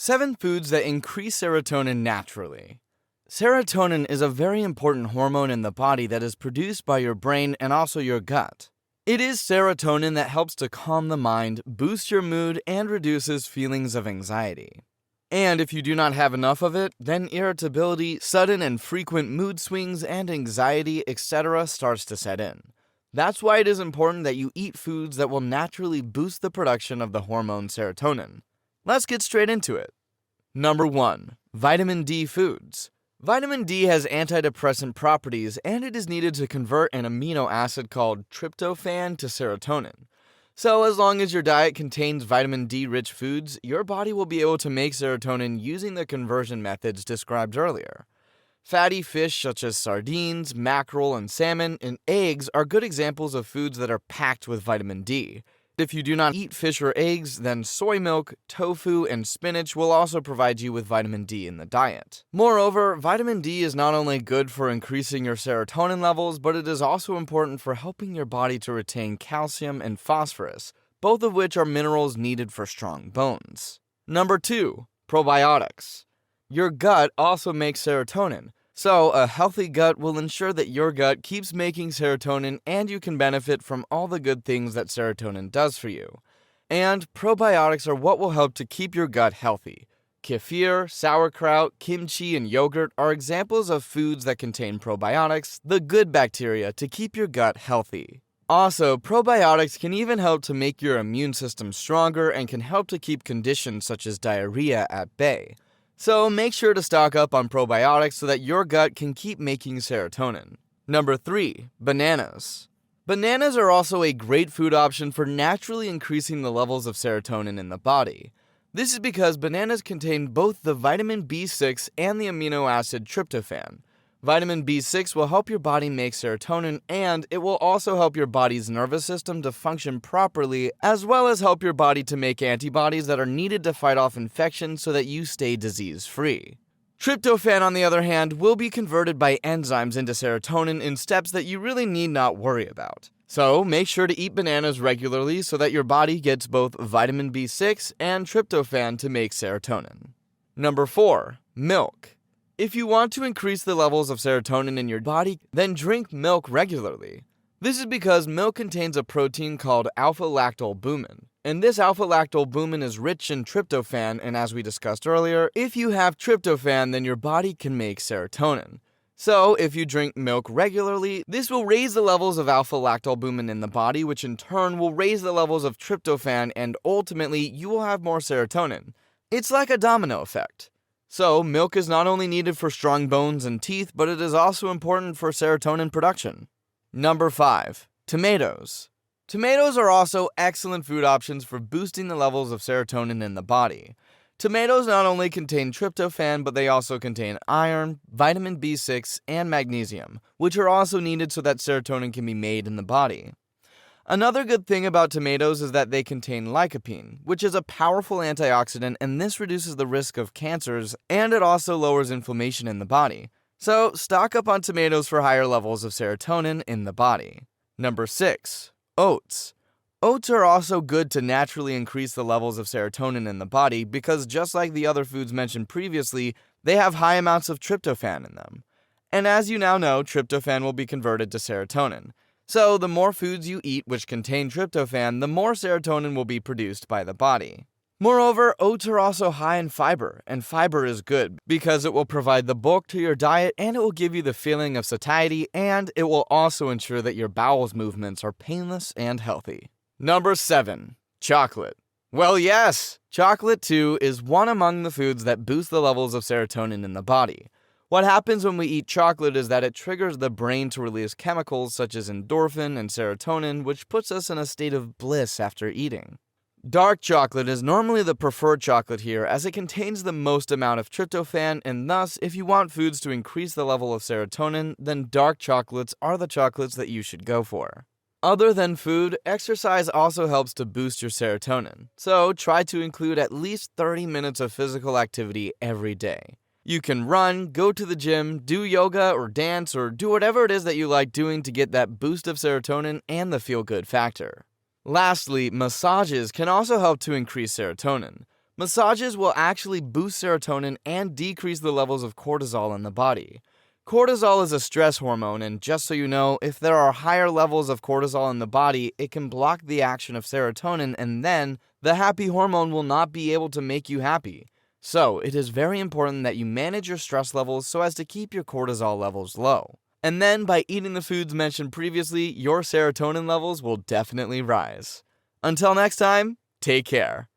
7 foods that increase serotonin naturally. Serotonin is a very important hormone in the body that is produced by your brain and also your gut. It is serotonin that helps to calm the mind, boost your mood, and reduces feelings of anxiety. And if you do not have enough of it, then irritability, sudden and frequent mood swings, and anxiety, etc. starts to set in. That's why it is important that you eat foods that will naturally boost the production of the hormone serotonin. Let's get straight into it. Number 1. Vitamin D foods. Vitamin D has antidepressant properties, and it is needed to convert an amino acid called tryptophan to serotonin. So as long as your diet contains vitamin D-rich foods, your body will be able to make serotonin using the conversion methods described earlier. Fatty fish such as sardines, mackerel, and salmon, and eggs are good examples of foods that are packed with vitamin D. If you do not eat fish or eggs, then soy milk, tofu, and spinach will also provide you with vitamin D in the diet. Moreover, vitamin D is not only good for increasing your serotonin levels, but it is also important for helping your body to retain calcium and phosphorus, both of which are minerals needed for strong bones. Number 2. Probiotics. Your gut also makes serotonin. So, a healthy gut will ensure that your gut keeps making serotonin and you can benefit from all the good things that serotonin does for you. And probiotics are what will help to keep your gut healthy. Kefir, sauerkraut, kimchi, and yogurt are examples of foods that contain probiotics, the good bacteria, to keep your gut healthy. Also, probiotics can even help to make your immune system stronger and can help to keep conditions such as diarrhea at bay. So make sure to stock up on probiotics so that your gut can keep making serotonin. Number 3. Bananas. Bananas are also a great food option for naturally increasing the levels of serotonin in the body. This is because bananas contain both the vitamin B6 and the amino acid tryptophan. Vitamin B6 will help your body make serotonin, and it will also help your body's nervous system to function properly, as well as help your body to make antibodies that are needed to fight off infections so that you stay disease-free. Tryptophan, on the other hand, will be converted by enzymes into serotonin in steps that you really need not worry about. So make sure to eat bananas regularly so that your body gets both vitamin B6 and tryptophan to make serotonin. Number 4. Milk. If you want to increase the levels of serotonin in your body, then drink milk regularly. This is because milk contains a protein called alpha-lactobulmin, and this alpha-lactobulmin is rich in tryptophan, and as we discussed earlier, if you have tryptophan, then your body can make serotonin. So, if you drink milk regularly, this will raise the levels of alpha-lactobulmin in the body, which in turn will raise the levels of tryptophan, and ultimately, you will have more serotonin. It's like a domino effect. So, milk is not only needed for strong bones and teeth, but it is also important for serotonin production. Number 5. Tomatoes. Tomatoes are also excellent food options for boosting the levels of serotonin in the body. Tomatoes not only contain tryptophan, but they also contain iron, vitamin B6, and magnesium, which are also needed so that serotonin can be made in the body. Another good thing about tomatoes is that they contain lycopene, which is a powerful antioxidant, and this reduces the risk of cancers, and it also lowers inflammation in the body. So, stock up on tomatoes for higher levels of serotonin in the body. Number 6. Oats. Oats are also good to naturally increase the levels of serotonin in the body because just like the other foods mentioned previously, they have high amounts of tryptophan in them. And as you now know, tryptophan will be converted to serotonin. So, the more foods you eat which contain tryptophan, the more serotonin will be produced by the body. Moreover, oats are also high in fiber, and fiber is good because it will provide the bulk to your diet and it will give you the feeling of satiety, and it will also ensure that your bowels movements are painless and healthy. Number 7. Chocolate. Well, yes, chocolate too is one among the foods that boost the levels of serotonin in the body. What happens when we eat chocolate is that it triggers the brain to release chemicals such as endorphin and serotonin, which puts us in a state of bliss after eating. Dark chocolate is normally the preferred chocolate here as it contains the most amount of tryptophan, and thus, if you want foods to increase the level of serotonin, then dark chocolates are the chocolates that you should go for. Other than food, exercise also helps to boost your serotonin, so try to include at least 30 minutes of physical activity every day. You can run, go to the gym, do yoga or dance, or do whatever it is that you like doing to get that boost of serotonin and the feel-good factor. Lastly, massages can also help to increase serotonin. Massages will actually boost serotonin and decrease the levels of cortisol in the body. Cortisol is a stress hormone, and just so you know, if there are higher levels of cortisol in the body, it can block the action of serotonin, and then the happy hormone will not be able to make you happy. So, it is very important that you manage your stress levels so as to keep your cortisol levels low. And then, by eating the foods mentioned previously, your serotonin levels will definitely rise. Until next time, take care.